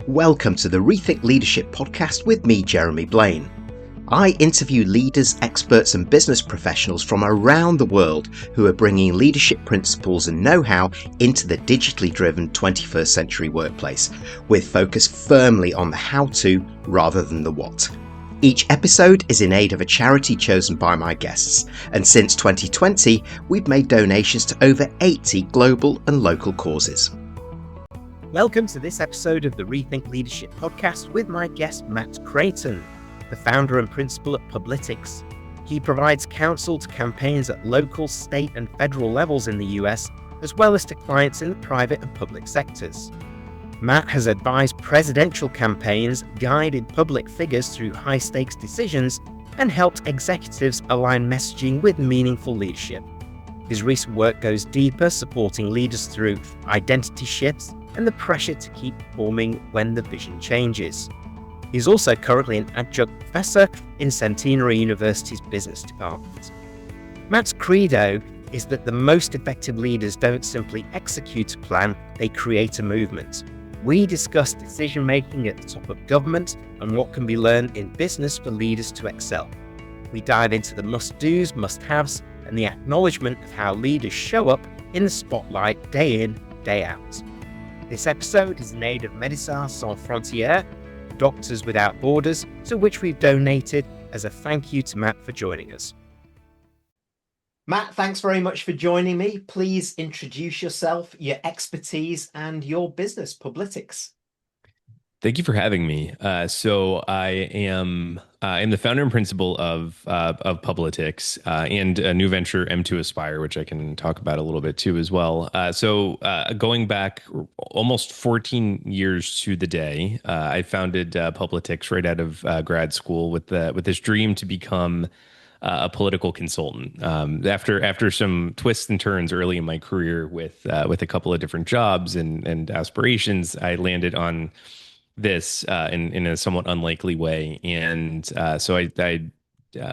Welcome to the Rethink Leadership podcast with me, Jeremy Blaine. I interview leaders, experts and business professionals from around the world who are bringing leadership principles and know-how into the digitally driven 21st century workplace, with focus firmly on the how-to rather than the what. Each episode is in aid of a charity chosen by my guests, and since 2020, we've made donations to over 80 global and local causes. Welcome to this episode of the Rethink Leadership podcast with my guest Matt Krayton, the founder and principal at Publitics. He provides counsel to campaigns at local, state and federal levels in the US, as well as to clients in the private and public sectors. Matt has advised presidential campaigns, guided public figures through high-stakes decisions, and helped executives align messaging with meaningful leadership. His recent work goes deeper, supporting leaders through identity shifts and the pressure to keep performing when the vision changes. He's also currently an adjunct professor in Centenary University's business department. Matt's credo is that the most effective leaders don't simply execute a plan, they create a movement. We discuss decision-making at the top of government and what can be learned in business for leaders to excel. We dive into the must-dos, must-haves, and the acknowledgement of how leaders show up in the spotlight day in, day out. This episode is in aid of Médecins Sans Frontières, Doctors Without Borders, to which we've donated as a thank you to Matt for joining us. Matt, thanks very much for joining me. Please introduce yourself, your expertise, and your business, Publitics. Thank you for having me. So I'm the founder and principal of Publitics and a new venture, M2 Aspire, which I can talk about a little bit too as well. So going back almost 14 years to the day, I founded Publitics right out of grad school with this dream to become a political consultant. After some twists and turns early in my career with a couple of different jobs and aspirations, I landed on this in a somewhat unlikely way. And so I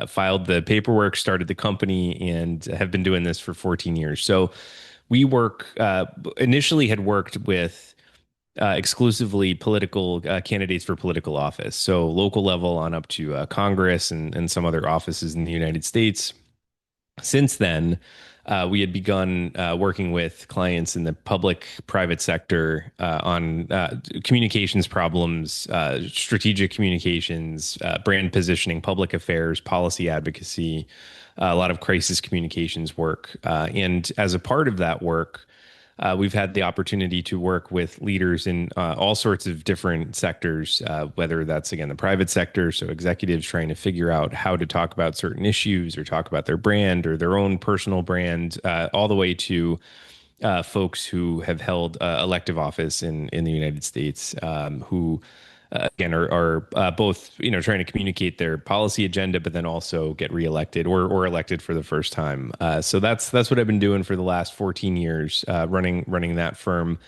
filed the paperwork, started the company, and have been doing this for 14 years. So we initially had worked with exclusively political candidates for political office. So local level on up to Congress and some other offices in the United States. Since then, we had begun working with clients in the public-private sector on communications problems, strategic communications, brand positioning, public affairs, policy advocacy, a lot of crisis communications work. And as a part of that work, we've had the opportunity to work with leaders in all sorts of different sectors, whether that's, again, the private sector, so executives trying to figure out how to talk about certain issues or talk about their brand or their own personal brand, all the way to folks who have held elective office in the United States, who again are both trying to communicate their policy agenda, but then also get reelected or elected for the first time. So that's what I've been doing for the last 14 years, running that firm,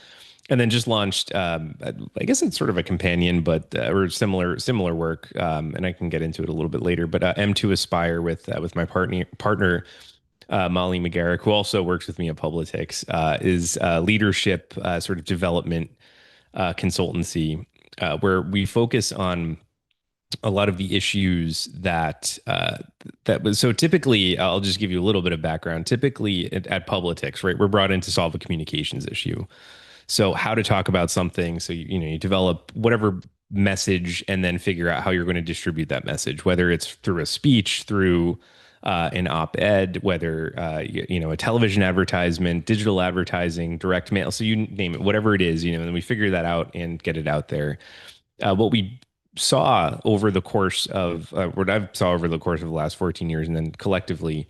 and then just launched. I guess it's sort of a companion, but or similar work, and I can get into it a little bit later. But M2 Aspire with my partner. Molly McGarrick, who also works with me at Publitics, is leadership sort of development consultancy, where we focus on a lot of the issues that was. So typically, I'll just give you a little bit of background. Typically at Publitics, right, we're brought in to solve a communications issue. So how to talk about something. So you develop whatever message and then figure out how you're going to distribute that message, whether it's through a speech, through an op-ed, whether a television advertisement, digital advertising, direct mail, so you name it, whatever it is, and then we figure that out and get it out there. What we saw over the course of what I've saw over the course of the last 14 years, and then collectively,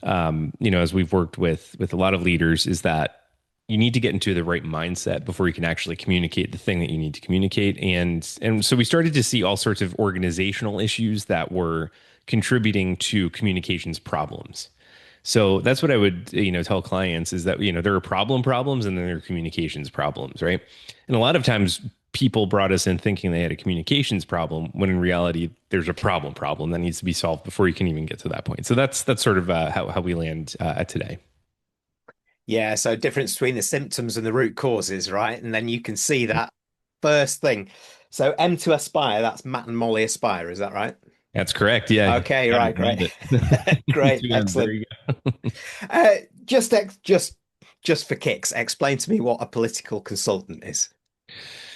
as we've worked with a lot of leaders, is that you need to get into the right mindset before you can actually communicate the thing that you need to communicate. And so we started to see all sorts of organizational issues that were contributing to communications problems. So that's what I would, tell clients is that, there are problems and then there are communications problems, right? And a lot of times people brought us in thinking they had a communications problem, when in reality, there's a problem that needs to be solved before you can even get to that point. So that's sort of how we land at today. Yeah, so difference between the symptoms and the root causes, right? And then you can see that first thing. So M to Aspire, that's Matt and Molly Aspire, is that right? That's correct. Yeah. Okay, Got it. right, great. Nailed it. Great, There excellent. you go. Uh, just ex just for kicks, explain to me what a political consultant is.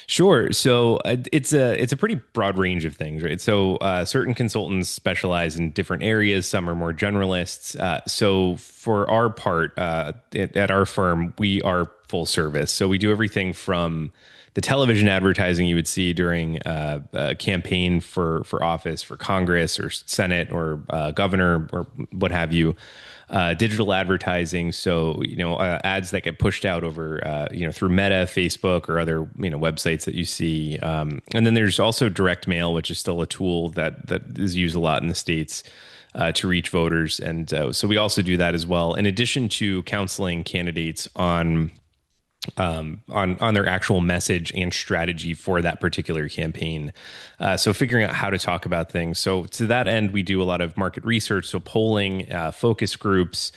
Sure. So it's a pretty broad range of things, right? So certain consultants specialize in different areas. Some are more generalists. So for our part, at our firm, we are full service. So we do everything from the television advertising you would see during a campaign for office, for Congress or Senate or governor or what have you. Digital advertising, so ads that get pushed out over through Meta, Facebook, or other websites that you see, and then there's also direct mail, which is still a tool that is used a lot in the States to reach voters, and so we also do that as well. In addition to counseling candidates on their actual message and strategy for that particular campaign. So figuring out how to talk about things. So to that end, we do a lot of market research, so polling, focus groups,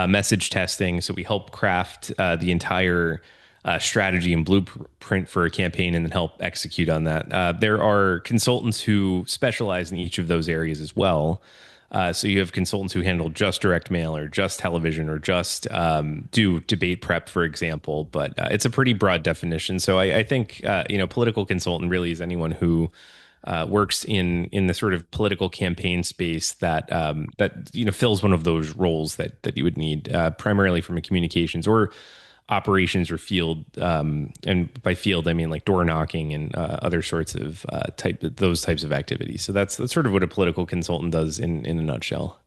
message testing. So we help craft the entire strategy and blueprint for a campaign and then help execute on that. There are consultants who specialize in each of those areas as well. So you have consultants who handle just direct mail or just television or just do debate prep, for example. But it's a pretty broad definition. So I think political consultant really is anyone who works in the sort of political campaign space that fills one of those roles that you would need primarily from a communications or operations or field, and by field I mean like door knocking and other sorts of those types of activities. So that's sort of what a political consultant does in a nutshell.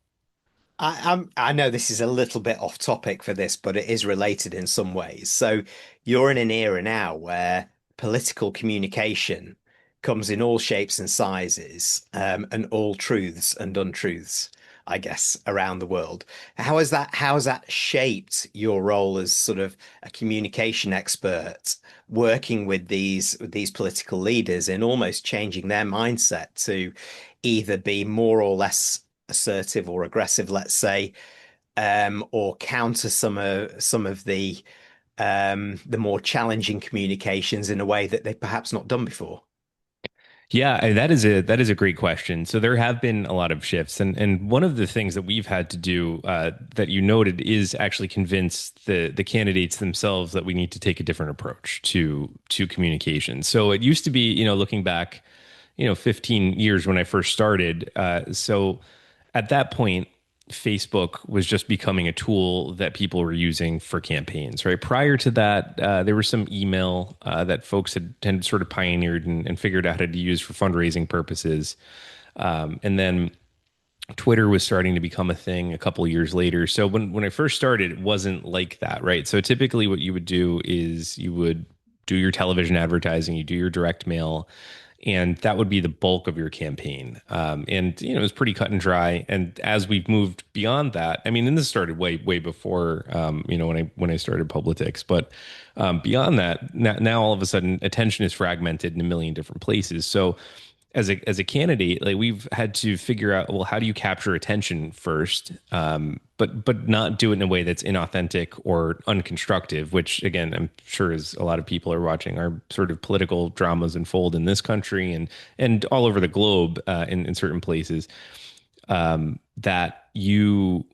I know this is a little bit off topic for this, but it is related in some ways. So you're in an era now where political communication comes in all shapes and sizes, and all truths and untruths, I guess, around the world. How has that shaped your role as sort of a communication expert, working with these political leaders in almost changing their mindset to either be more or less assertive or aggressive, let's say, or counter some of the more challenging communications in a way that they've perhaps not done before? Yeah, that is a great question. So there have been a lot of shifts, and one of the things that we've had to do that you noted is actually convince the candidates themselves that we need to take a different approach to communication. So it used to be, looking back, 15 years when I first started. So at that point, Facebook was just becoming a tool that people were using for campaigns, right? Prior to that, there was some email that folks had sort of pioneered and figured out how to use for fundraising purposes. And then Twitter was starting to become a thing a couple of years later. So when I first started, it wasn't like that, right? So typically what you would do is you would do your television advertising, you do your direct mail, and that would be the bulk of your campaign. And it was pretty cut and dry. And as we've moved beyond that, I mean, and this started way before when I started Publitics, but beyond that, now all of a sudden attention is fragmented in a million different places. So as a candidate, like we've had to figure out, well, how do you capture attention first, but not do it in a way that's inauthentic or unconstructive, which again, I'm sure as a lot of people are watching our sort of political dramas unfold in this country and all over the globe in certain places, that you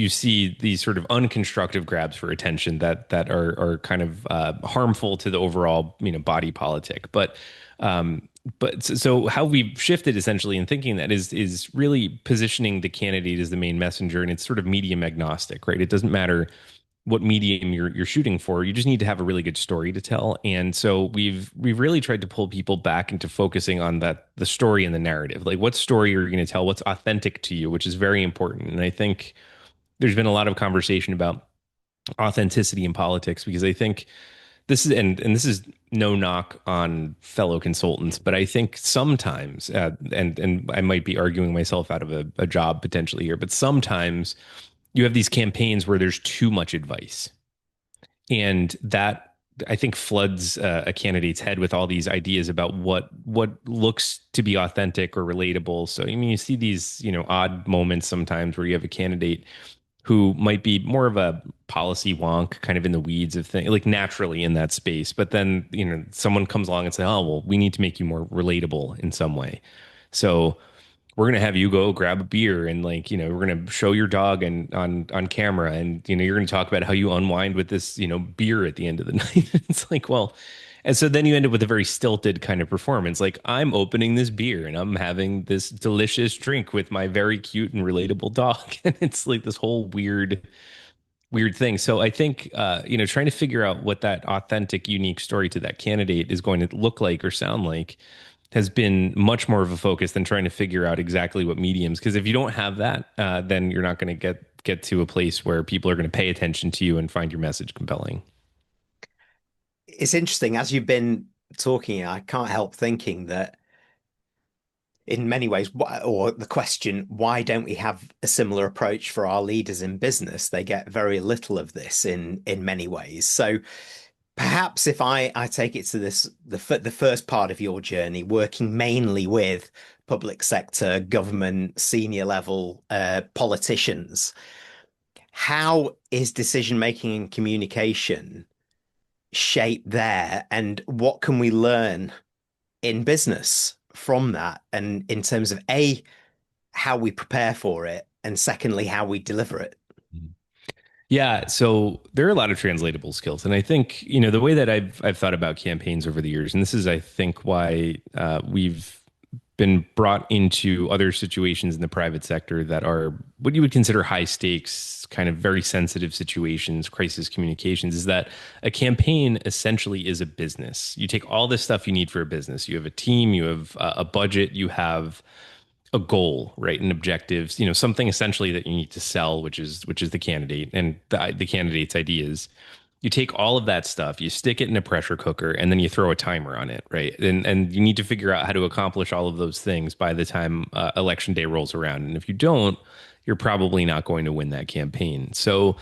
see these sort of unconstructive grabs for attention that are kind of harmful to the overall body politic, but so how we've shifted essentially in thinking that is really positioning the candidate as the main messenger, and it's sort of medium agnostic, right? It doesn't matter what medium you're shooting for. You just need to have a really good story to tell. And so we've really tried to pull people back into focusing on the story and the narrative. Like, what story are you going to tell? What's authentic to you, which is very important. And I think there's been a lot of conversation about authenticity in politics, because I think this is this is no knock on fellow consultants, but I think sometimes, and I might be arguing myself out of a job potentially here, but sometimes you have these campaigns where there's too much advice, and that I think floods a candidate's head with all these ideas about what looks to be authentic or relatable. So I mean, you see these odd moments sometimes where you have a candidate who might be more of a policy wonk, kind of in the weeds of things, like naturally in that space. But then, someone comes along and say, oh, well, we need to make you more relatable in some way. So we're gonna have you go grab a beer and like, we're gonna show your dog and on camera, and you're gonna talk about how you unwind with this, beer at the end of the night. It's like, well, and so then you end up with a very stilted kind of performance. Like, I'm opening this beer and I'm having this delicious drink with my very cute and relatable dog. And it's like this whole weird thing. So I think, trying to figure out what that authentic, unique story to that candidate is going to look like or sound like has been much more of a focus than trying to figure out exactly what mediums. Because if you don't have that, then you're not going to get to a place where people are going to pay attention to you and find your message compelling. It's interesting as you've been talking, I can't help thinking that in many ways, or the question, why don't we have a similar approach for our leaders in business? They get very little of this in many ways. So perhaps if I take it to the first part of your journey, working mainly with public sector, government, senior level politicians, how is decision making and communication shaped there, and what can we learn in business from that? And in terms of how we prepare for it, and secondly, how we deliver it. Yeah, so there are a lot of translatable skills, and I think the way that I've thought about campaigns over the years, and this is I think why we've been brought into other situations in the private sector that are what you would consider high stakes, kind of very sensitive situations, crisis communications, is that a campaign essentially is a business. You take all this stuff you need for a business. You have a team, you have a budget, you have a goal, right, and objectives, something essentially that you need to sell, which is the candidate and the candidate's ideas. You take all of that stuff, you stick it in a pressure cooker, and then you throw a timer on it, right? And you need to figure out how to accomplish all of those things by the time election day rolls around. And if you don't, you're probably not going to win that campaign. So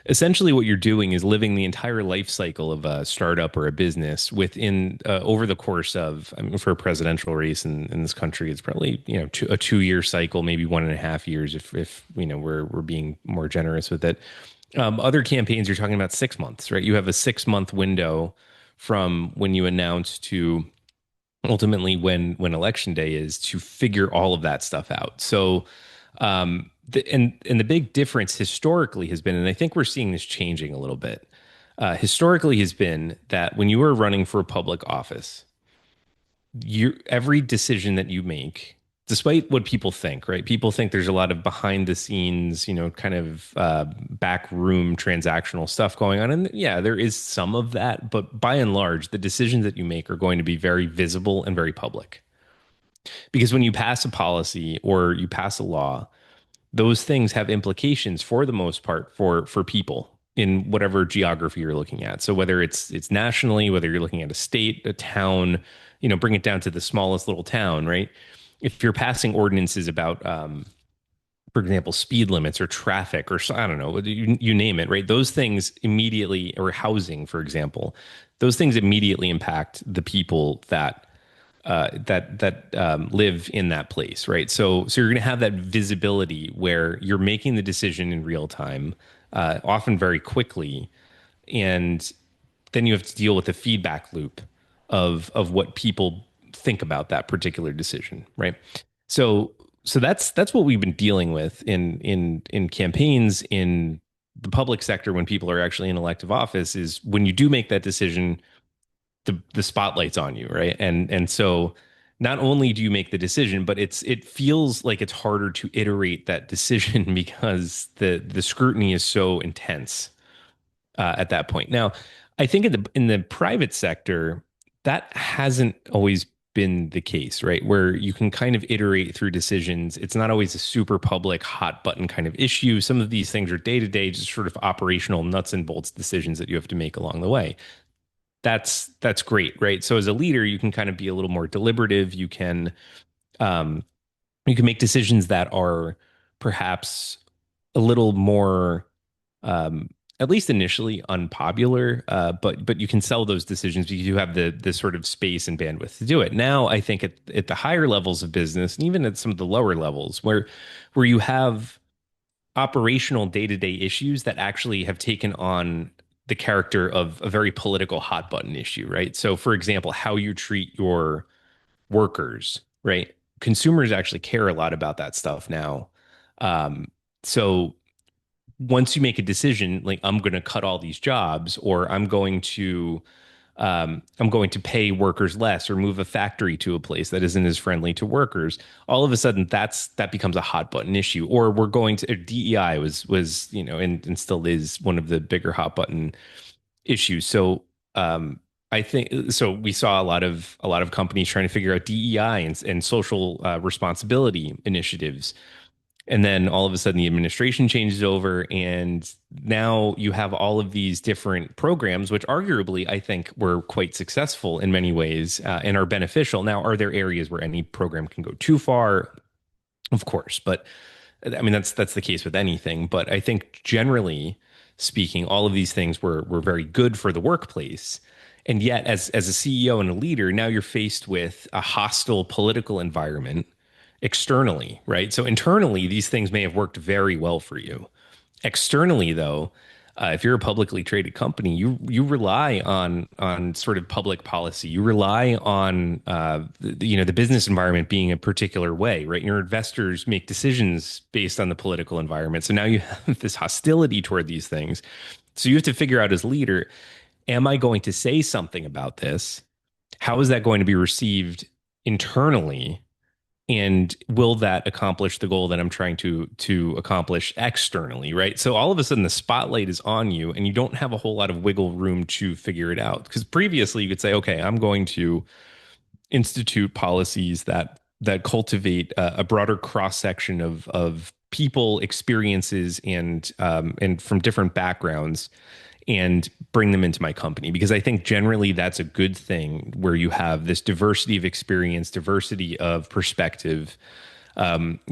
essentially what you're doing is living the entire life cycle of a startup or a business within over the course of, I mean, for a presidential race in this country, it's probably a 2 year cycle, maybe 1.5 years if we're being more generous with it. Other campaigns, you're talking about 6 months, right? You have a 6 month window from when you announce to ultimately when election day is, to figure all of that stuff out. So and the big difference historically has been, and I think we're seeing this changing a little bit, historically has been that when you are running for a public office, every decision that you make, despite what people think, right? People think there's a lot of behind the scenes, kind of back room transactional stuff going on. And yeah, there is some of that, but by and large, the decisions that you make are going to be very visible and very public. Because when you pass a policy or you pass a law, those things have implications for the most part for people in whatever geography you're looking at. So whether it's nationally, whether you're looking at a state, a town, bring it down to the smallest little town, right? If you're passing ordinances about, for example, speed limits or traffic or I don't know, you name it, right? Those things immediately, or housing, for example, those things immediately impact the people that live in that place, right? So you're going to have that visibility where you're making the decision in real time, often very quickly, and then you have to deal with the feedback loop of what people think about that particular decision, right? So that's what we've been dealing with in campaigns in the public sector when people are actually in elective office, is when you do make that decision, the spotlight's on you, right? And so not only do you make the decision, but it feels like it's harder to iterate that decision because the scrutiny is so intense at that point. Now, I think in the private sector, that hasn't always been the case, right? Where you can kind of iterate through decisions. It's not always a super public hot button kind of issue. Some of these things are day to day, just sort of operational nuts and bolts decisions that you have to make along the way. That's great, right? So as a leader, you can kind of be a little more deliberative. Um, you can make decisions that are perhaps a little more, at least initially, unpopular. But you can sell those decisions because you have the sort of space and bandwidth to do it. Now, I think at the higher levels of business, and even at some of the lower levels, where you have operational day-to-day issues that actually have taken on the character of a very political hot button issue, right? So, for example, how you treat your workers, right? Consumers actually care a lot about that stuff now. So once you make a decision, like I'm going to cut all these jobs, or I'm going to pay workers less, or move a factory to a place that isn't as friendly to workers. All of a sudden, that becomes a hot button issue. Or we're going to DEI was and still is one of the bigger hot button issues. So I think so. We saw a lot of companies trying to figure out DEI and social responsibility initiatives. And then all of a sudden the administration changes over, and now you have all of these different programs, which arguably I think were quite successful in many ways and are beneficial. Now, are there areas where any program can go too far? Of course, but I mean that's the case with anything. But I think generally speaking, all of these things were very good for the workplace. And yet, as a CEO and a leader, now you're faced with a hostile political environment externally, right? So internally, these things may have worked very well for you. Externally, though, if you're a publicly traded company, you rely on sort of public policy. You rely on the business environment being a particular way, right? Your investors make decisions based on the political environment. So now you have this hostility toward these things. So you have to figure out as leader, am I going to say something about this? How is that going to be received internally? And will that accomplish the goal that I'm trying to accomplish externally, right? So all of a sudden the spotlight is on you, and you don't have a whole lot of wiggle room to figure it out. Because previously you could say, okay, I'm going to institute policies that cultivate a broader cross section of people, experiences, and from different backgrounds, and bring them into my company, because I think generally that's a good thing, where you have this diversity of experience, diversity of perspective.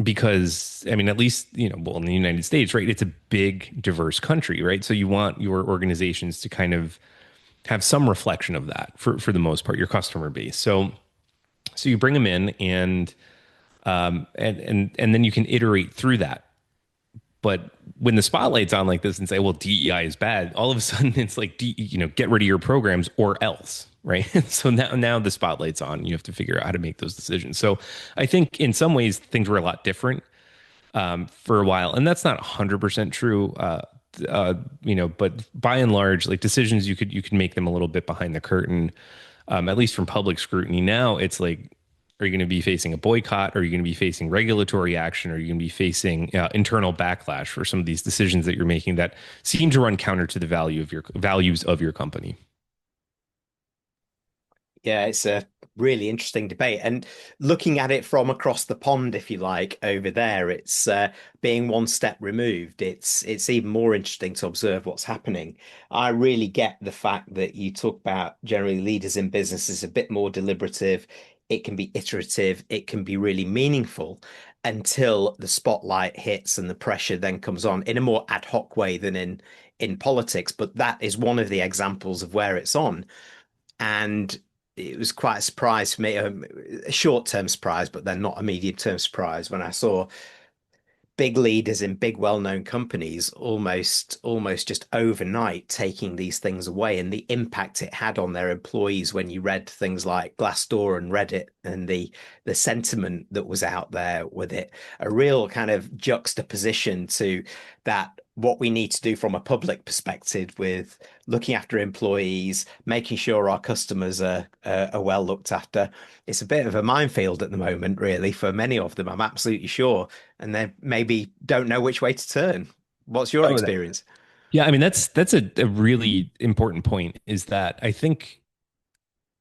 Because I mean, at least, well, in the United States, right, it's a big, diverse country, right? So you want your organizations to kind of have some reflection of that for the most part, your customer base. So you bring them in, and then you can iterate through that. But when the spotlight's on like this and say, well, DEI is bad, all of a sudden it's like, get rid of your programs or else, right? So now the spotlight's on. You have to figure out how to make those decisions. So I think in some ways things were a lot different for a while. And that's not 100% true, but by and large, like decisions, you could make them a little bit behind the curtain, at least from public scrutiny. Now it's like, are you going to be facing a boycott? Are you going to be facing regulatory action? Are you going to be facing internal backlash for some of these decisions that you're making that seem to run counter to the values of your company? Yeah, it's a really interesting debate. And looking at it from across the pond, if you like, over there, it's being one step removed. It's even more interesting to observe what's happening. I really get the fact that you talk about generally leaders in business is a bit more deliberative. It can be iterative. It can be really meaningful until the spotlight hits and the pressure then comes on in a more ad hoc way than in politics. But that is one of the examples of where it's on. And it was quite a surprise for me, a short-term surprise, but then not a medium-term surprise, when I saw big leaders in big well-known companies almost just overnight taking these things away, and the impact it had on their employees when you read things like Glassdoor and Reddit, and the sentiment that was out there with it, a real kind of juxtaposition to that, what we need to do from a public perspective with looking after employees, making sure our customers are well looked after. It's a bit of a minefield at the moment, really, for many of them, I'm absolutely sure. And they maybe don't know which way to turn. What's your experience? Yeah, I mean, that's a really important point, is that I think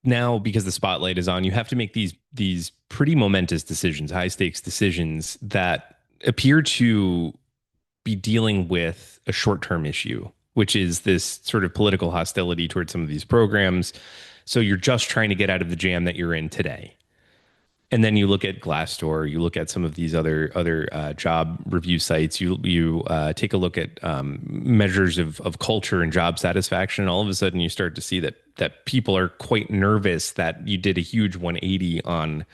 now, because the spotlight is on, you have to make these pretty momentous decisions, high stakes decisions that appear to be dealing with a short-term issue, which is this sort of political hostility towards some of these programs. So you're just trying to get out of the jam that you're in today. And then you look at Glassdoor, you look at some of these other job review sites, you take a look at measures of culture and job satisfaction. And all of a sudden you start to see that people are quite nervous that you did a huge 180 on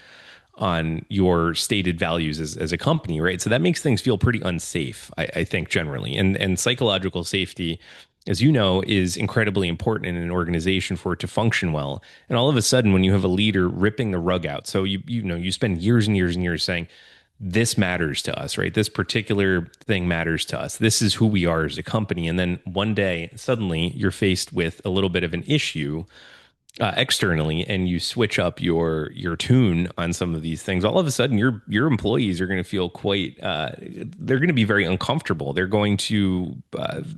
on your stated values as a company, right? So that makes things feel pretty unsafe, I think, generally. And psychological safety, as you know, is incredibly important in an organization for it to function well. And all of a sudden, when you have a leader ripping the rug out, so you spend years and years and years saying, this matters to us, right? This particular thing matters to us. This is who we are as a company. And then one day, suddenly, you're faced with a little bit of an issue externally, and you switch up your tune on some of these things. All of a sudden, your employees are going to feel quite. They're going to be very uncomfortable. They're going to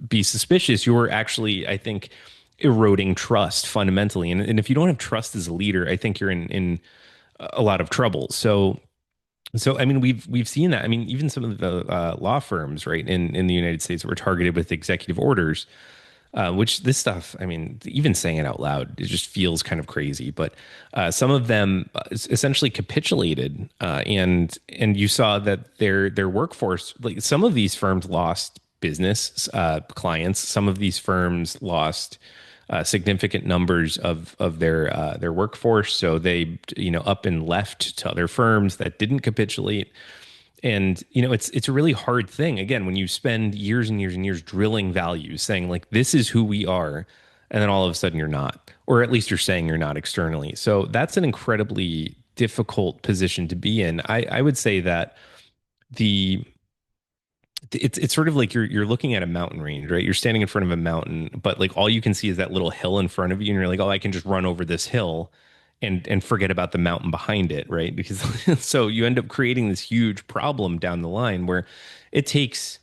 be suspicious. You're actually, I think, eroding trust fundamentally. And if you don't have trust as a leader, I think you're in a lot of trouble. So I mean, we've seen that. I mean, even some of the law firms, right, in the United States that were targeted with executive orders, which this stuff, I mean, even saying it out loud, it just feels kind of crazy. But some of them essentially capitulated, and you saw that their workforce, like some of these firms lost business clients, some of these firms lost significant numbers of their workforce. So they, up and left to other firms that didn't capitulate. And, it's a really hard thing. Again, when you spend years and years and years drilling values, saying like, this is who we are. And then all of a sudden you're not, or at least you're saying you're not externally. So that's an incredibly difficult position to be in. I would say that the it's sort of like you're looking at a mountain range, right? You're standing in front of a mountain, but like all you can see is that little hill in front of you, and you're like, oh, I can just run over this hill and forget about the mountain behind it, right? Because so you end up creating this huge problem down the line where it takes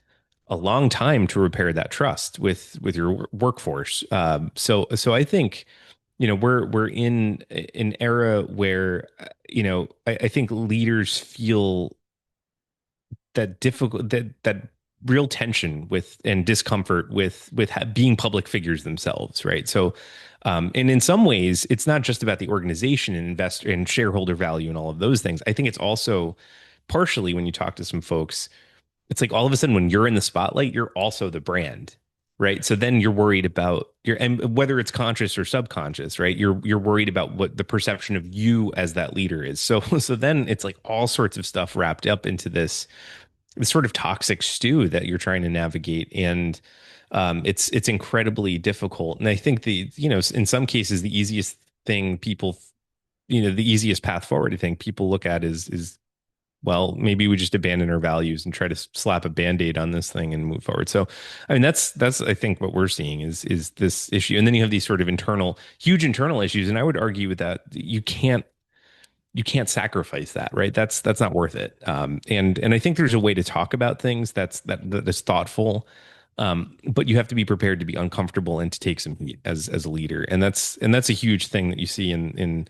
a long time to repair that trust with your workforce. So I think we're in an era where I think leaders feel that real tension with and discomfort with being public figures themselves, right? So and in some ways it's not just about the organization and investor and shareholder value and all of those things. I think it's also partially, when you talk to some folks, it's like all of a sudden when you're in the spotlight, you're also the brand, right? So then you're worried about and whether it's conscious or subconscious, right? You're worried about what the perception of you as that leader is. So then it's like all sorts of stuff wrapped up into this sort of toxic stew that you're trying to navigate. And it's incredibly difficult. And I think in some cases, the easiest thing the easiest path forward, I think people look at is, well, maybe we just abandon our values and try to slap a Band-Aid on this thing and move forward. So, I mean, that's, I think what we're seeing is this issue. And then you have these sort of huge internal issues. And I would argue with that, you can't sacrifice that, right? That's not worth it. And I think there's a way to talk about things that is thoughtful. But you have to be prepared to be uncomfortable and to take some heat as a leader. And that's a huge thing that you see in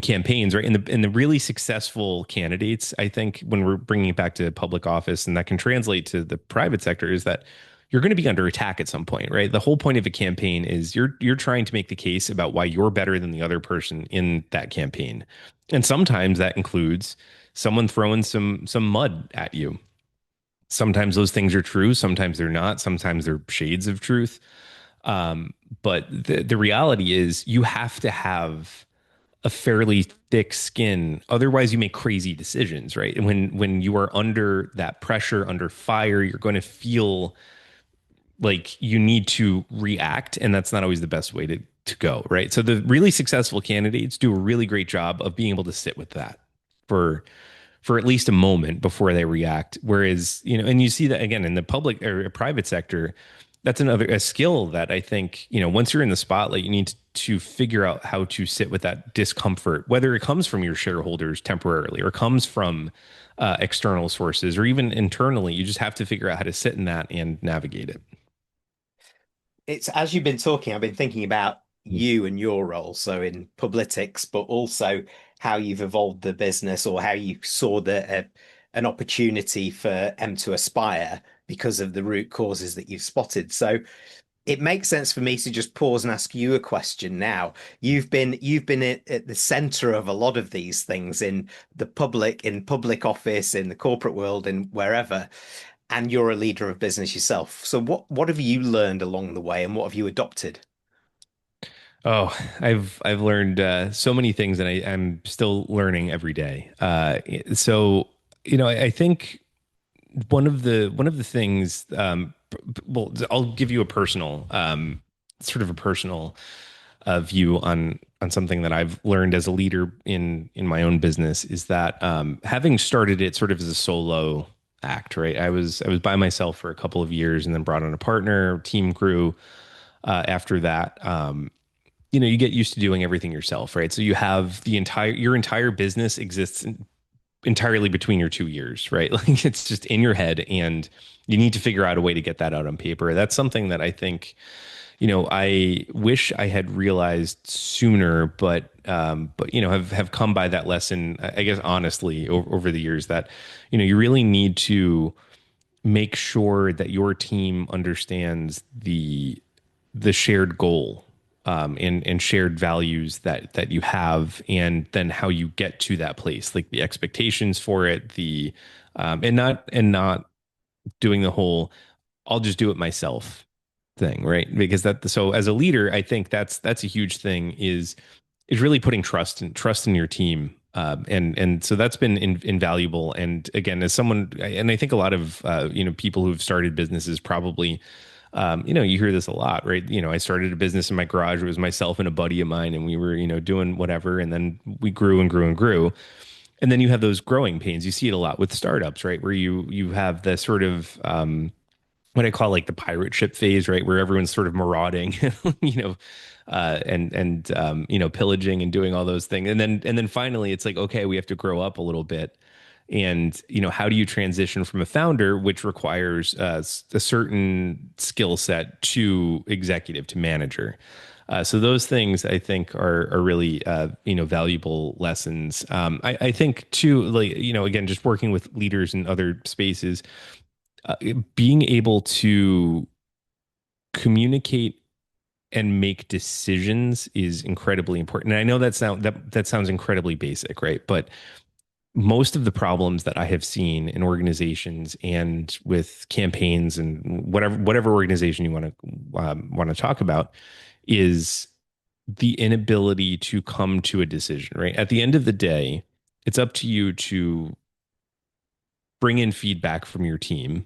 campaigns, right? In the really successful candidates, I think when we're bringing it back to public office, and that can translate to the private sector, is that you're going to be under attack at some point, right? The whole point of a campaign is you're trying to make the case about why you're better than the other person in that campaign. And sometimes that includes someone throwing some mud at you. Sometimes those things are true. Sometimes they're not. Sometimes they're shades of truth. But the reality is you have to have a fairly thick skin. Otherwise, you make crazy decisions, right? And when you are under that pressure, under fire, you're going to feel like you need to react. And that's not always the best way to go, right? So the really successful candidates do a really great job of being able to sit with that for at least a moment before they react. Whereas, and you see that again in the public or private sector, that's a skill that I think, once you're in the spotlight, you need to figure out how to sit with that discomfort, whether it comes from your shareholders temporarily or comes from external sources or even internally. You just have to figure out how to sit in that and navigate it. It's, as you've been talking, I've been thinking about you and your role, so in Publitics, but also how you've evolved the business or how you saw an opportunity for M to Aspire because of the root causes that you've spotted. So it makes sense for me to just pause and ask you a question now. You've been at the center of a lot of these things in public office, in the corporate world, and wherever. And you're a leader of business yourself. So what have you learned along the way, and what have you adopted? Oh, I've learned so many things, and I'm still learning every day. So I think one of the things, well, I'll give you a personal, sort of a personal view on something that I've learned as a leader in my own business is that having started it sort of as a solo act, right? I was by myself for a couple of years, and then brought on a partner, team grew after that. You get used to doing everything yourself, right? So you have your entire business exists entirely between your 2 ears, right? Like it's just in your head, and you need to figure out a way to get that out on paper. That's something that I think, I wish I had realized sooner, but have come by that lesson, I guess, honestly, over the years that, you really need to make sure that your team understands the shared goal, and shared values that you have, and then how you get to that place, like the expectations for it, and not doing the whole I'll just do it myself thing, right? Because so as a leader, I think that's a huge thing is really putting trust in your team. And so that's been invaluable. And again, as someone, and I think a lot of people who've started businesses probably, you hear this a lot, right? I started a business in my garage. It was myself and a buddy of mine, and we were doing whatever, and then we grew and grew and grew. And then you have those growing pains. You see it a lot with startups, right? Where you have the sort of what I call like the pirate ship phase, right? Where everyone's sort of marauding, and pillaging and doing all those things. And then finally it's like, okay, we have to grow up a little bit. And how do you transition from a founder, which requires a certain skill set, to executive, to manager? So those things I think are really valuable lessons. I think too, like again, just working with leaders in other spaces, uh, being able to communicate and make decisions is incredibly important. And I know that sounds incredibly basic, right? But most of the problems that I have seen in organizations and with campaigns and whatever organization you want to talk about is the inability to come to a decision, right? At the end of the day, it's up to you to bring in feedback from your team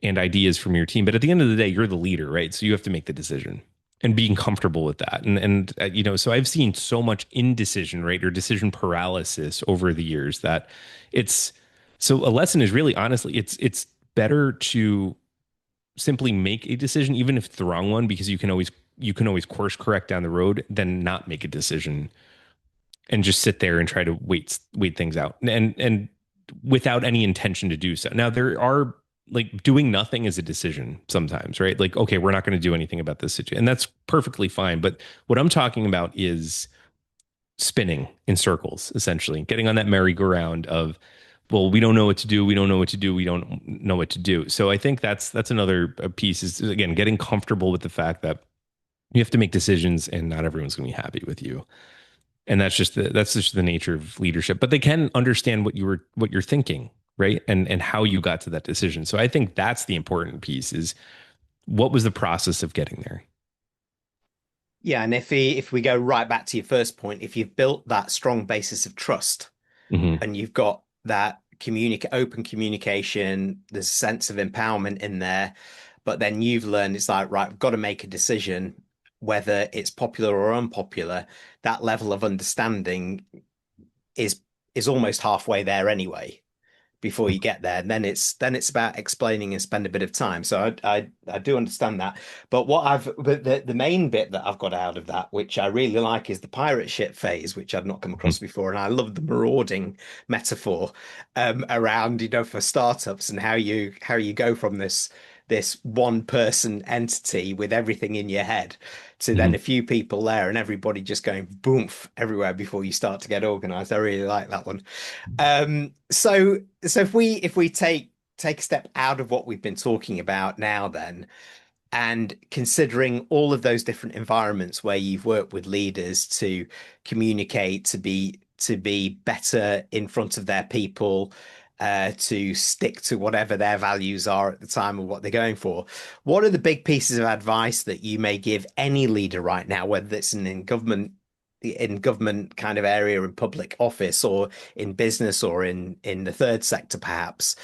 and ideas from your team. But at the end of the day, you're the leader, right? So you have to make the decision and being comfortable with that. And so I've seen so much indecision, right, or decision paralysis over the years that it's so a lesson is really honestly, it's better to simply make a decision, even if it's the wrong one, because you can always course correct down the road, than not make a decision and just sit there and try to wait things out, and without any intention to do so. Now there are, like, doing nothing is a decision sometimes, right? Like, okay, we're not going to do anything about this situation, and that's perfectly fine. But what I'm talking about is spinning in circles, essentially getting on that merry-go-round of, well, we don't know what to do, we don't know what to do, we don't know what to do. So I think that's another piece, is again getting comfortable with the fact that you have to make decisions, and not everyone's going to be happy with you. And that's just the nature of leadership. But they can understand what you're thinking, right? And how you got to that decision. So I think that's the important piece, is what was the process of getting there. Yeah, and if we go right back to your first point, if you've built that strong basis of trust Hmm. and you've got that open communication, there's a sense of empowerment in there, but then you've learned it's like, right, I've got to make a decision, whether it's popular or unpopular. That level of understanding is is almost halfway there anyway before you get there. And then it's about explaining and spend a bit of time. So I do understand that. But the main bit that I've got out of that, which I really like, is the pirate ship phase, which I've not come across before. And I love the marauding metaphor around, for startups, and how you go from this one person entity with everything in your head to then Hmm. a few people there and everybody just going boomf everywhere before you start to get organized. I really like that one. So if we take a step out of what we've been talking about now, then, and considering all of those different environments where you've worked with leaders to communicate, to be better in front of their people, to stick to whatever their values are at the time of what they're going for. What are the big pieces of advice that you may give any leader right now, whether it's in government kind of area, in public office, or in business, or in the third sector, perhaps,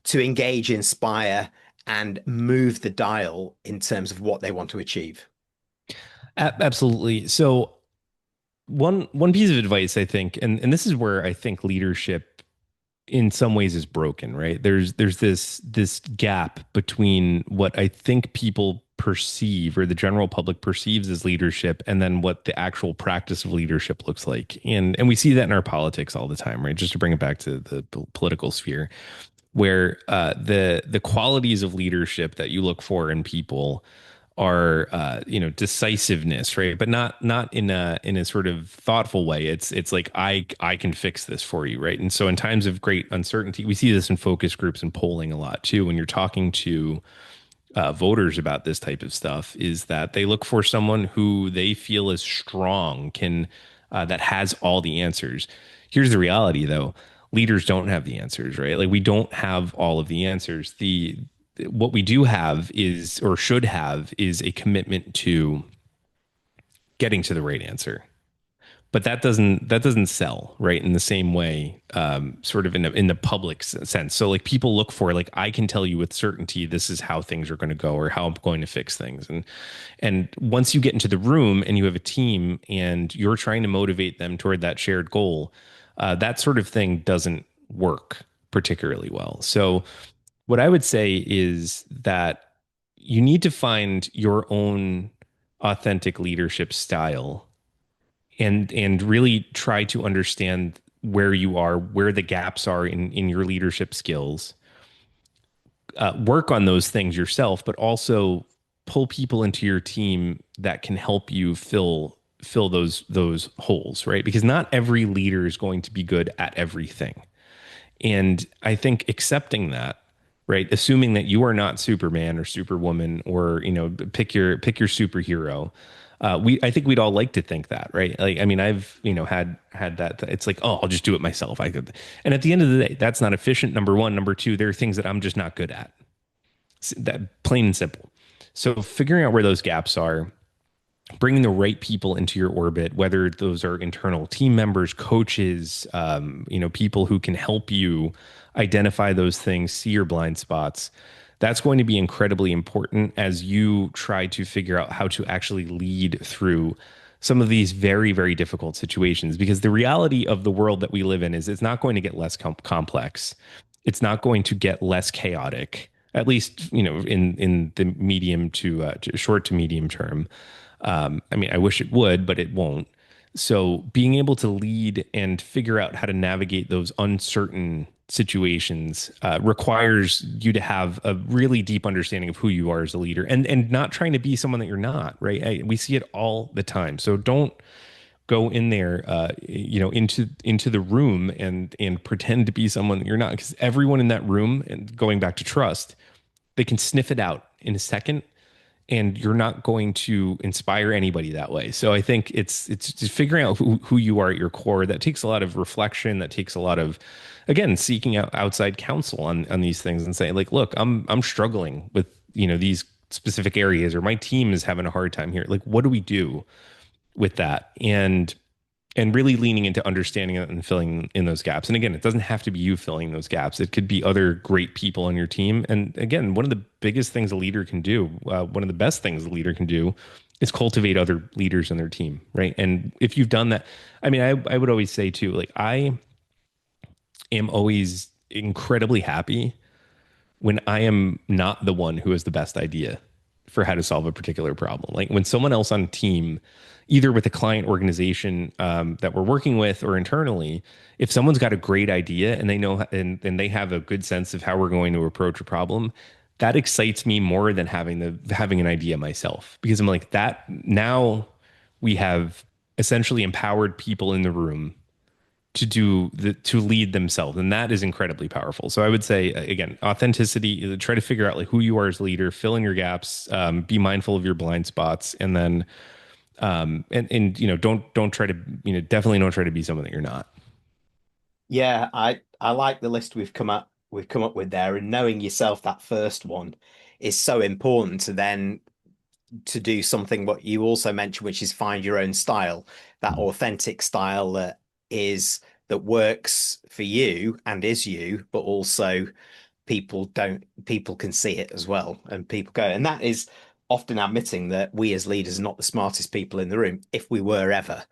to engage, inspire, and move the dial in terms of what they want to achieve? Absolutely. So one piece of advice I think, and this is where I think leadership in some ways is broken, right? There's this gap between what I think people perceive or the general public perceives as leadership and then what the actual practice of leadership looks like. And we see that in our politics all the time, right? Just to bring it back to the political sphere, where the qualities of leadership that you look for in people are decisiveness, right? But not in a sort of thoughtful way. It's like I can fix this for you, right? And so in times of great uncertainty, we see this in focus groups and polling a lot too. When you're talking to voters about this type of stuff, is that they look for someone who they feel is strong, can that has all the answers. Here's the reality, though: leaders don't have the answers, right? Like we don't have all of the answers. The What we do have is, or should have, is a commitment to getting to the right answer. But that doesn't sell, right, in the same way, sort of in the public sense. So like people look for, like, I can tell you with certainty this is how things are going to go or how I'm going to fix things. And once you get into the room and you have a team and you're trying to motivate them toward that shared goal, that sort of thing doesn't work particularly well. So what I would say is that you need to find your own authentic leadership style and really try to understand where you are, where the gaps are in your leadership skills. Work on those things yourself, but also pull people into your team that can help you fill those holes, right? Because not every leader is going to be good at everything. And I think accepting that, right, assuming that you are not Superman or Superwoman, or pick your superhero. I think we'd all like to think that, right? Like, I mean, I've had that. It's like, oh, I'll just do it myself. I could, and at the end of the day, that's not efficient. Number one, number two, there are things that I'm just not good at. That plain and simple. So figuring out where those gaps are, bringing the right people into your orbit, whether those are internal team members, coaches, people who can help you identify those things, see your blind spots. That's going to be incredibly important as you try to figure out how to actually lead through some of these very, very difficult situations. Because the reality of the world that we live in is it's not going to get less complex. It's not going to get less chaotic, at least, in the medium to short to medium term. I mean, I wish it would, but it won't. So being able to lead and figure out how to navigate those uncertain situations requires you to have a really deep understanding of who you are as a leader, and not trying to be someone that you're not, right? We see it all the time. So don't go in there, into the room and pretend to be someone that you're not, because everyone in that room, and going back to trust, they can sniff it out in a second, and you're not going to inspire anybody that way. So I think it's just figuring out who you are at your core. That takes a lot of reflection. That takes a lot of, again, seeking out outside counsel on these things and saying, like, look, I'm struggling with, these specific areas, or my team is having a hard time here. Like, what do we do with that? And really leaning into understanding it and filling in those gaps. And again, it doesn't have to be you filling those gaps. It could be other great people on your team. And again, one of the biggest things a leader can do, one of the best things a leader can do, is cultivate other leaders in their team, right? And if you've done that, I mean, I would always say too, like, I am always incredibly happy when I am not the one who has the best idea for how to solve a particular problem. Like when someone else on a team, either with a client organization that we're working with or internally, if someone's got a great idea and they know and they have a good sense of how we're going to approach a problem, that excites me more than having an idea myself, because I'm like, that now we have essentially empowered people in the room to lead themselves, and that is incredibly powerful. So I would say, again, authenticity, try to figure out like who you are as a leader, fill in your gaps, be mindful of your blind spots, and then don't try to, definitely don't try to be someone that you're not. Yeah, I like the list we've come up with there, and knowing yourself, that first one is so important to then to do something what you also mentioned, which is find your own style, that authentic style that works for you and is you, but also people can see it as well, and people go, and that is often admitting that we as leaders are not the smartest people in the room, if we were ever.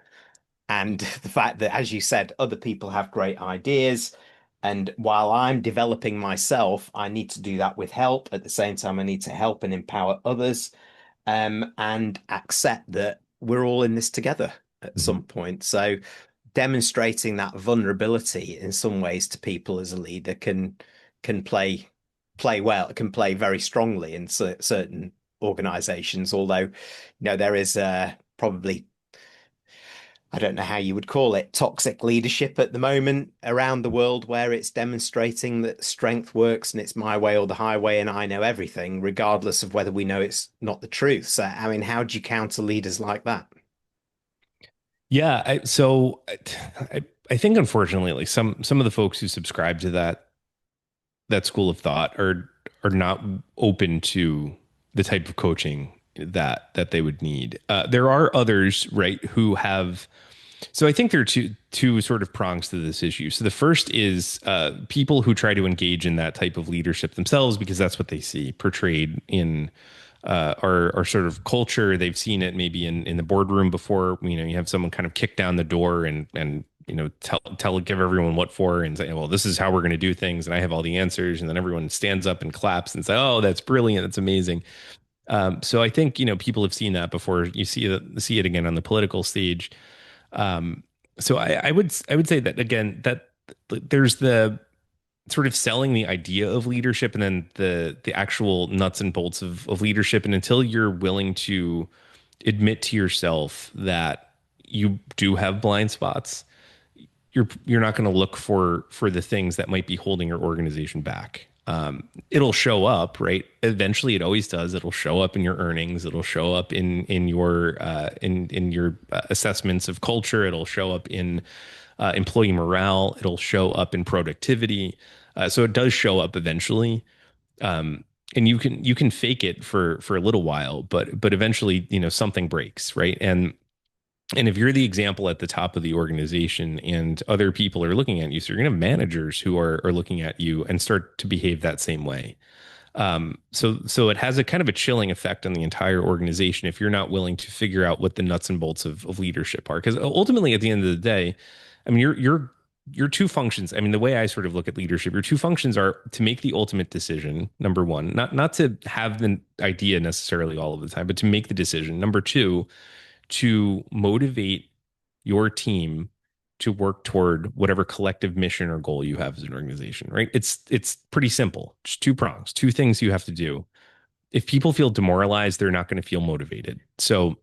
And the fact that, as you said, other people have great ideas. And while I'm developing myself, I need to do that with help. At the same time, I need to help and empower others, and accept that we're all in this together at some point. So demonstrating that vulnerability in some ways to people as a leader can play well, can play very strongly in certain organizations. Although, there is probably, I don't know how you would call it, toxic leadership at the moment around the world, where it's demonstrating that strength works and it's my way or the highway and I know everything, regardless of whether we know it's not the truth. So, I mean, how do you counter leaders like that? Yeah, I think unfortunately, like some of the folks who subscribe to that school of thought are not open to the type of coaching that they would need. There are others, right, who have. So I think there are two sort of prongs to this issue. So the first is people who try to engage in that type of leadership themselves because that's what they see portrayed in our sort of culture. They've seen it maybe in the boardroom before. You have someone kind of kick down the door and give everyone what for and say, well, this is how we're going to do things, and I have all the answers, and then everyone stands up and claps and say, oh, that's brilliant, that's amazing. So I think people have seen that before. You see it again on the political stage. So I would say that again, that there's the sort of selling the idea of leadership and then the actual nuts and bolts of leadership. And until you're willing to admit to yourself that you do have blind spots, you're not going to look for the things that might be holding your organization back. It'll show up, right? Eventually, it always does. It'll show up in your earnings. It'll show up in your assessments of culture. It'll show up in employee morale. It'll show up in productivity. So it does show up eventually, and you can fake it for a little while, but eventually, something breaks, right? And if you're the example at the top of the organization and other people are looking at you, so you're going to have managers who are looking at you and start to behave that same way. So it has a kind of a chilling effect on the entire organization if you're not willing to figure out what the nuts and bolts of leadership are. Because ultimately, at the end of the day, I mean, your two functions. I mean, the way I sort of look at leadership, your two functions are to make the ultimate decision. Number one, not to have the idea necessarily all of the time, but to make the decision. Number two, to motivate your team to work toward whatever collective mission or goal you have as an organization, right? It's pretty simple. Just two prongs, two things you have to do. If people feel demoralized, they're not going to feel motivated. So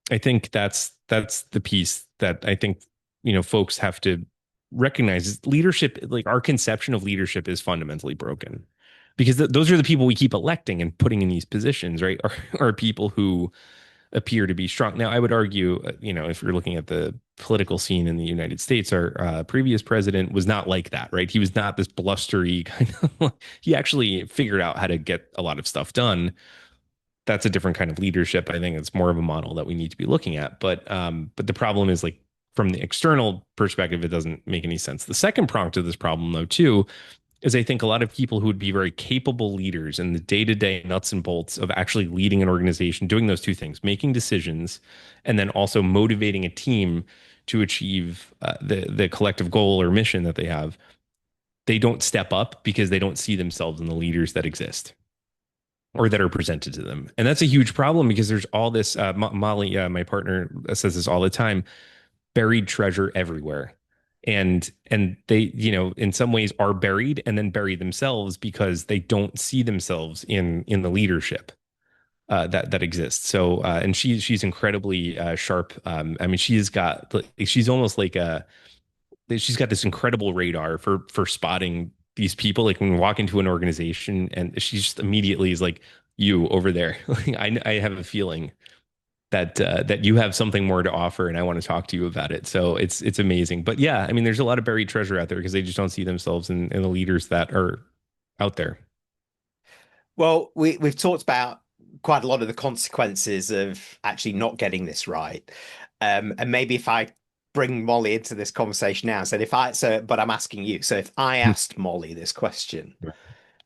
I think that's the piece that I think, folks have to recognize is leadership. Like our conception of leadership is fundamentally broken because those are the people we keep electing and putting in these positions, right? Are people who appear to be strong. Now, I would argue, if you're looking at the political scene in the United States, our previous president was not like that, right? He was not this blustery kind of. He actually figured out how to get a lot of stuff done. That's a different kind of leadership. I think it's more of a model that we need to be looking at. But the problem is, like, from the external perspective, it doesn't make any sense. The second prong to this problem, though, too, is I think a lot of people who would be very capable leaders in the day-to-day nuts and bolts of actually leading an organization, doing those two things, making decisions, and then also motivating a team to achieve the collective goal or mission that they have, they don't step up because they don't see themselves in the leaders that exist or that are presented to them. And that's a huge problem because there's all this, Molly, my partner, says this all the time, buried treasure everywhere. And they, in some ways are buried and then bury themselves because they don't see themselves in the leadership that exists. So and she's incredibly sharp. I mean, she's almost like she's got this incredible radar for spotting these people. Like when we walk into an organization and she just immediately is like, you over there. I have a feeling that you have something more to offer, and I want to talk to you about it. So it's amazing. But yeah, I mean, there's a lot of buried treasure out there because they just don't see themselves in the leaders that are out there. Well, we've talked about quite a lot of the consequences of actually not getting this right. And maybe if I bring Molly into this conversation now, said if I so, but I'm asking you. So if I asked Molly this question,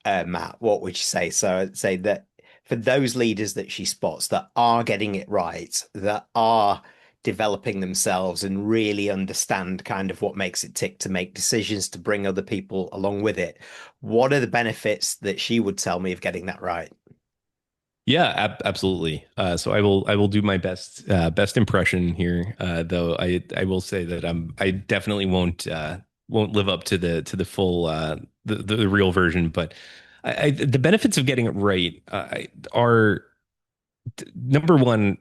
Matt, what would you say? So I'd say that for those leaders that she spots that are getting it right, that are developing themselves and really understand kind of what makes it tick to make decisions to bring other people along with it, what are the benefits that she would tell me of getting that right? Yeah, absolutely. So I will do my best impression here. Though I will say that I definitely won't live up to the full the real version. But the benefits of getting it right are number one,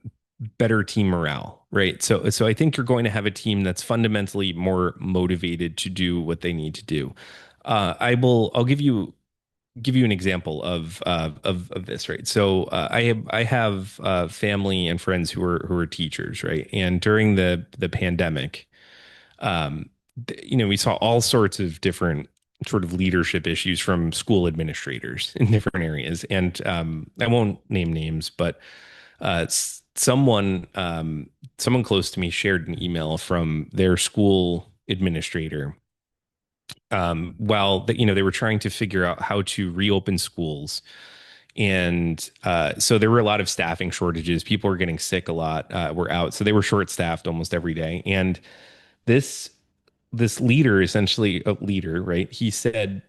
better team morale, right? So I think you're going to have a team that's fundamentally more motivated to do what they need to do. I'll give you an example of this, right? So I have family and friends who are teachers, right? And during the pandemic, we saw all sorts of different sort of leadership issues from school administrators in different areas. And I won't name names, but someone close to me shared an email from their school administrator while they were trying to figure out how to reopen schools. And so there were a lot of staffing shortages. People were getting sick a lot, were out. So they were short staffed almost every day. And this this leader, essentially a leader, right? He said,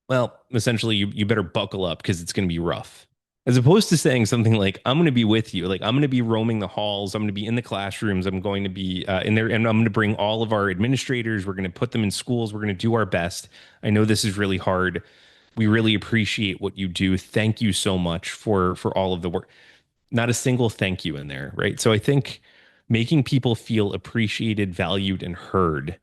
well, essentially, you better buckle up because it's going to be rough. As opposed to saying something like, I'm going to be with you. Like, I'm going to be roaming the halls. I'm going to be in the classrooms. I'm going to be in there. And I'm going to bring all of our administrators. We're going to put them in schools. We're going to do our best. I know this is really hard. We really appreciate what you do. Thank you so much for all of the work. Not a single thank you in there, right? So I think making people feel appreciated, valued, and heard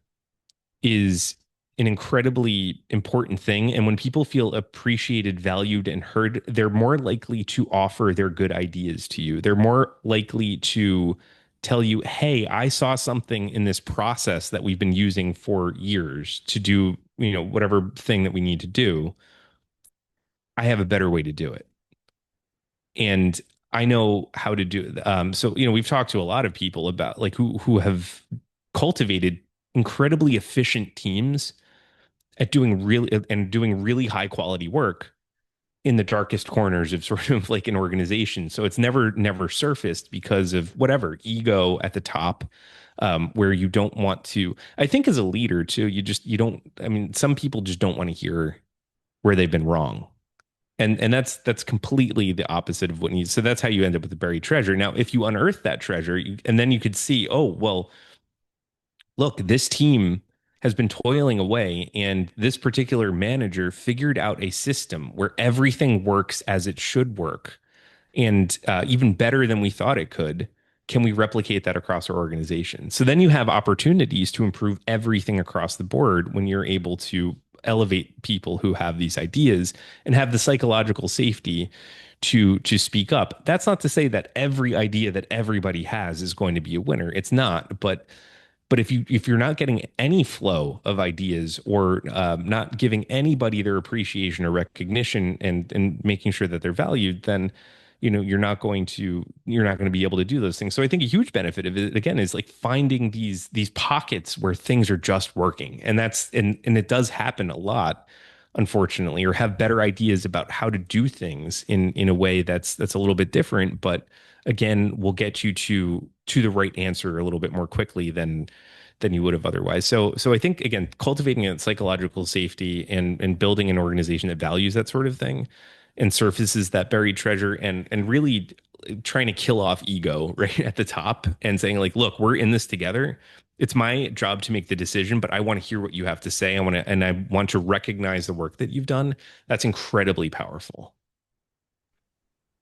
is an incredibly important thing. And when people feel appreciated, valued, and heard, they're more likely to offer their good ideas to you. They're more likely to tell you, hey, I saw something in this process that we've been using for years to do, whatever thing that we need to do. I have a better way to do it. And I know how to do it. So, we've talked to a lot of people about like who have cultivated incredibly efficient teams at doing really high quality work in the darkest corners of sort of like an organization. So it's never surfaced because of whatever ego at the top, where you don't want to. I think as a leader too, you don't. I mean, some people just don't want to hear where they've been wrong. And that's completely the opposite of what needs. So that's how you end up with the buried treasure. Now, if you unearth that treasure, and then you could see, oh, well, look, this team has been toiling away, and this particular manager figured out a system where everything works as it should work, and even better than we thought it could. Can we replicate that across our organization? So then you have opportunities to improve everything across the board when you're able to elevate people who have these ideas and have the psychological safety to speak up. That's not to say that every idea that everybody has is going to be a winner. It's not, but if you're not getting any flow of ideas or not giving anybody their appreciation or recognition and making sure that they're valued, then you're not going to be able to do those things. So I think a huge benefit of it again is like finding these pockets where things are just working, and it does happen a lot, unfortunately, or have better ideas about how to do things in a way that's a little bit different, but again, will get you to the right answer a little bit more quickly than you would have otherwise. So I think again, cultivating a psychological safety and building an organization that values that sort of thing and surfaces that buried treasure and really trying to kill off ego right at the top and saying like, look, we're in this together. It's my job to make the decision, but I want to hear what you have to say. I want to recognize the work that you've done. That's incredibly powerful.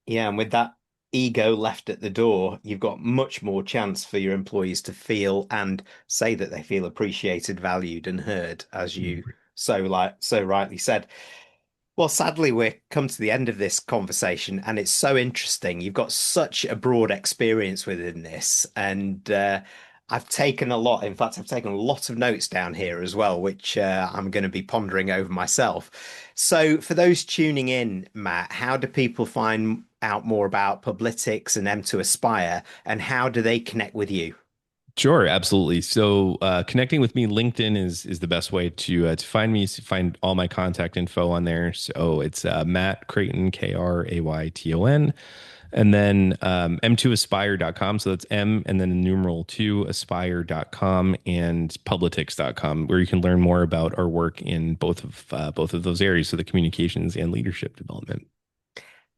Yeah, and with that ego left at the door, you've got much more chance for your employees to feel and say that they feel appreciated, valued, and heard, as you so rightly said. Well, sadly, we're come to the end of this conversation, and it's so interesting. You've got such a broad experience within this, and I've taken a lot. In fact, I've taken a lot of notes down here as well, which I'm going to be pondering over myself. So, for those tuning in, Matt, how do people find out more about Publitics and M2 Aspire, and how do they connect with you? Sure, absolutely. So connecting with me, LinkedIn is the best way to find me, to find all my contact info on there. So it's Matt Krayton, Krayton. And then m2aspire.com. So that's M and then the numeral 2 aspire.com and publitics.com, where you can learn more about our work in both of those areas. So the communications and leadership development.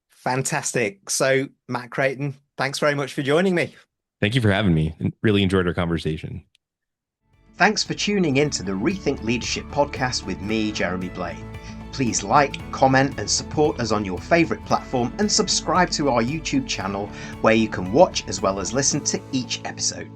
Fantastic. So, Matt Krayton, thanks very much for joining me. Thank you for having me. Really enjoyed our conversation. Thanks for tuning in to the Rethink Leadership podcast with me, Jeremy Blaine. Please like, comment, and support us on your favourite platform, and subscribe to our YouTube channel where you can watch as well as listen to each episode.